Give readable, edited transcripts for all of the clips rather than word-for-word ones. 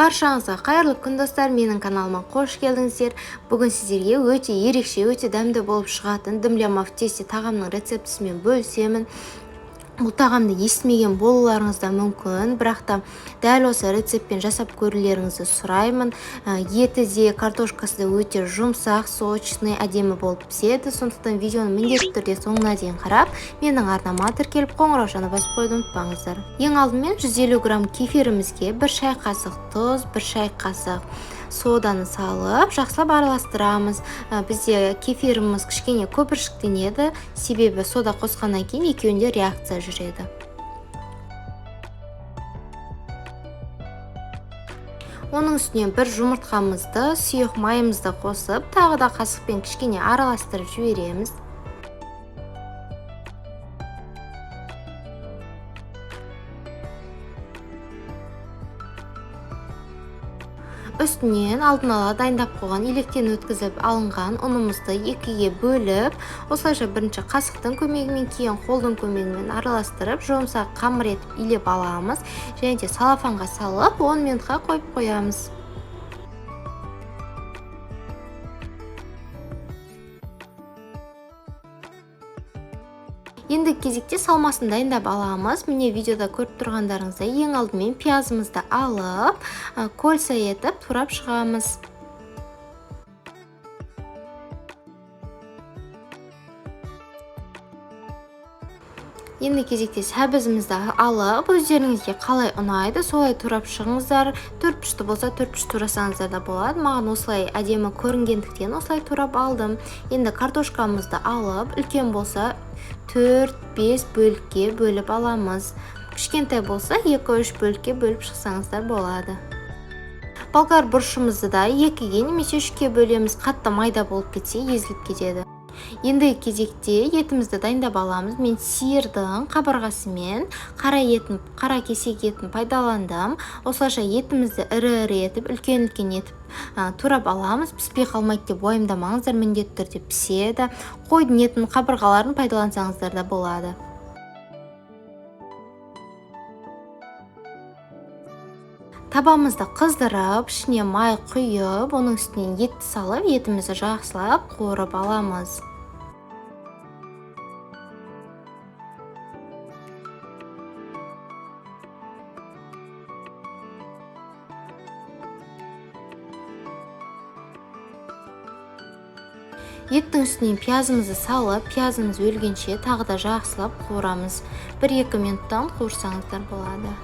Баршаңызға қайырлы күн достар, менің каналыма қош келдіңіздер. Бүгін сіздерге өте ерекше, өте дәмді болып шығатын дымлема в тесте тағамның рецептісімен бөлісемін. Бұл тағамды естімеген болуларыңыз да мүмкін, бірақ та дәл осы рецептпен жасап көрулеріңізді сұраймын. Еті де, картошкасы да өте жұмсақ, сочный, әдемі болып піседі. Сондықтан видеоны міндетті түрде соңына дейін қарап, менің арнама тіркеліп қоңыраушаны басып қойды ұмытпаңыздар. Ең алдымен 150 грамм кефирімізге 1 шай қасық тұз, 1 шай қасық соданы салып, жақсылап араластырамыз. Бізде кефиріміз кішкене көпіршіктенеді, себебі сода қосқаннан кейін екеуінде реакция жүреді. Оның үстіне бір жұмыртқамызды, сұйық майымызды қосып, тағы да қасықпен кішкене араластырып жібереміз. Үстінен алдын ала дайындап қойған електен өткізіп алынған ұнымызды екіге бөліп, осылайша бірінші қасықтың көмегімен, кейін қолдың көмегімен араластырып, жұмсақ қамыр етіп илеп аламыз, және де салафанға салып 10 минутқа қойып қоямыз. Енді кезекте салмасын дайындап аламыз. Міне видеода көріп тұрғандарыңыздай ең алдымен пиязымызды алып, кольца етіп турап шығамыз. Енді кезекте сәбізімізді алып, өздеріңізге қалай ұнайды, солай турап шығыңыздар. 4 пұшты болса 4 пұш турасаңыздар да болады. Маған осылай әдемі көрінгендіктен осылай турап алдым. Енді картошкамызды алып, үлкен болса 4-5 бөлікке бөліп аламыз. Кішкентай болса 2-3 бөлікке бөліп шықсаңыздар болады. Болгар бұрышымызды да 2-ге немесе 3-ке бөлеміз. Қатты майда болып кетсе езіліп кетеді. Енді кезекте етімізді дайындап аламыз. Мен сиырдың қабырғасымен қара кесек етін пайдаландым. Осылайша етімізді ірі етіп, үлкен етіп турап аламыз. Піспей қалмайды деп уайымдамаңыздар, міндетті түрде піседі. Қойдың етін қабырғаларын пайдалансаңыздар да болады. Табамызды қыздырып, ішіне май құйып, оның үстінен етті салып, етімізді жақсылап қуырып аламыз. Еттің үстінен пиязымызды салып, пиязымыз өлгенше тағы да жақсылап қуырамыз. 1-2 минуттан қуырсаңыздар болады.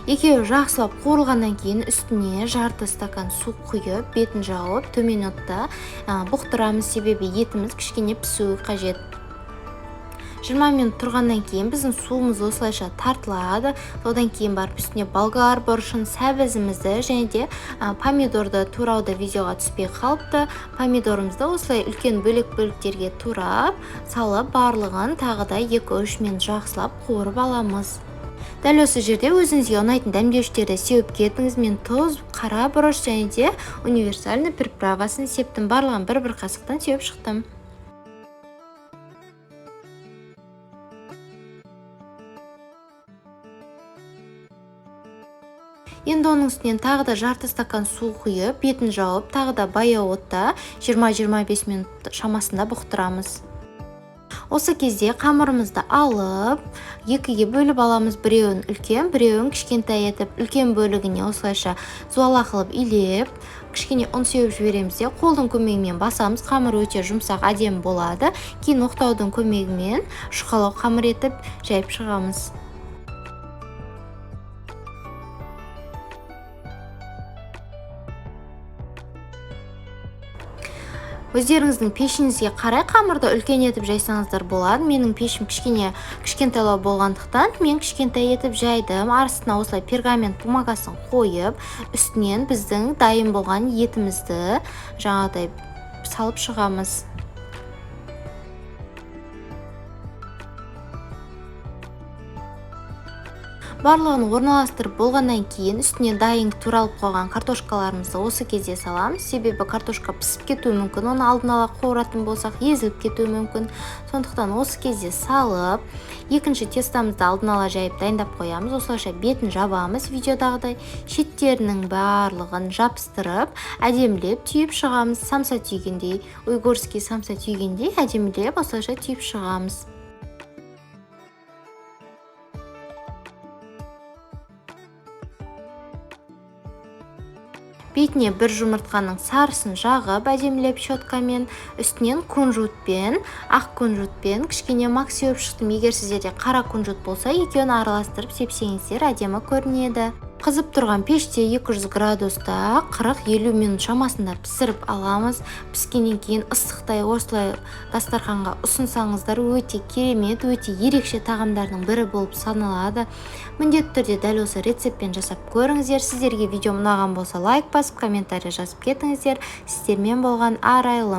Екеуі жақсылап қуырылғаннан кейін үстіне жарты стакан су құйып, бетін жауып, төмен отта бұқтырамыз, себебі етіміз кішкене пісуі қажет. 20 минут тұрғаннан кейін біздің суымыз осылайша тартылады. Одан кейін барып үстіне болгар бұрышын, сәбізімізді және де помидорды турауды видеоға түспей қалыпты. Помидорымызды осылай үлкен бөліктерге турап, салып, барлығын тағы да 2-3 минут жақсылап қуырып аламыз. Дәл осы жерде өзіңізге ұнайтын дәмдеуіштерді сеуіп кетіңіз. Мен тұз, қара бұрыш және де универсальный приправасын септім. Барлығын бір қасықтан сеуіп шықтым. Енді оның үстінен тағы да жарты стакан су құйып, бетін жауып, тағы да баяу отта 20-25 минут шамасында бұқтырамыз. Осы кезде қамырымызды алып, 2-ге бөліп аламыз. Біреуін үлкен, біреуін кішкентай етіп, үлкен бөлігіне осылайша зуала қылып илеп, кішкене ұн сеуіп жібереміз де, қолдың көмегімен басамыз. Қамыр өте жұмсақ, әдемі болады. Кейін оқтаудың көмегімен шұқалау қамыр етіп жайып шығамыз. Өздеріңіздің пешіңізге қарай қамырды үлкен етіп жайсаңыздар болады. Менің пешім кішкентайлау болғандықтан мен кішкентай етіп жайдым. Арасына осылай пергамент бумагасын қойып, үстінен біздің дайын болған етімізді жаңағыдай салып шығамыз. Барлығын орналастырып болғаннан кейін үстіне дайын туралып қойған картошкаларымызды осы кезде саламыз. Себебі картошка пісіп кетуі мүмкін, оны алдын ала қуыратын болсақ езіліп кетуі мүмкін. Сондықтан осы кезде салып, екінші тестамызды алдын ала жайып дайындап қоямыз. Осылайша бетін жабамыз, видеодағыдай шеттерінің барлығын жабыстырып, әдемілеп түйіп шығамыз. Самса түйгендей, уйгурский самса түйгендей әдемілеп осылайша түйіп шығамыз. Бетіне бір жұмыртқаның сарысын жағып, әдемілеп щеткамен, үстінен кунжутпен, ақ кунжутпен кішкене мак сеуіп шықтым. Егер сіздерде қара кунжут болса, екеуін араластырып сепсеңіздер әдемі көрінеді. Қызып тұрған пеште 200 градуста 40-50 минут шамасында пісіріп аламыз. Піскеннен кейін ыстықтай осылай дастарханға ұсынсаңыздар өте керемет, өте ерекше тағамдардың бірі болып саналады. Міндетті түрде дәл осы рецептпен жасап көріңіздер. Сіздерге видео ұнаған болса лайк басып, комментарий жазып кетіңіздер. Сіздермен болған арайлым.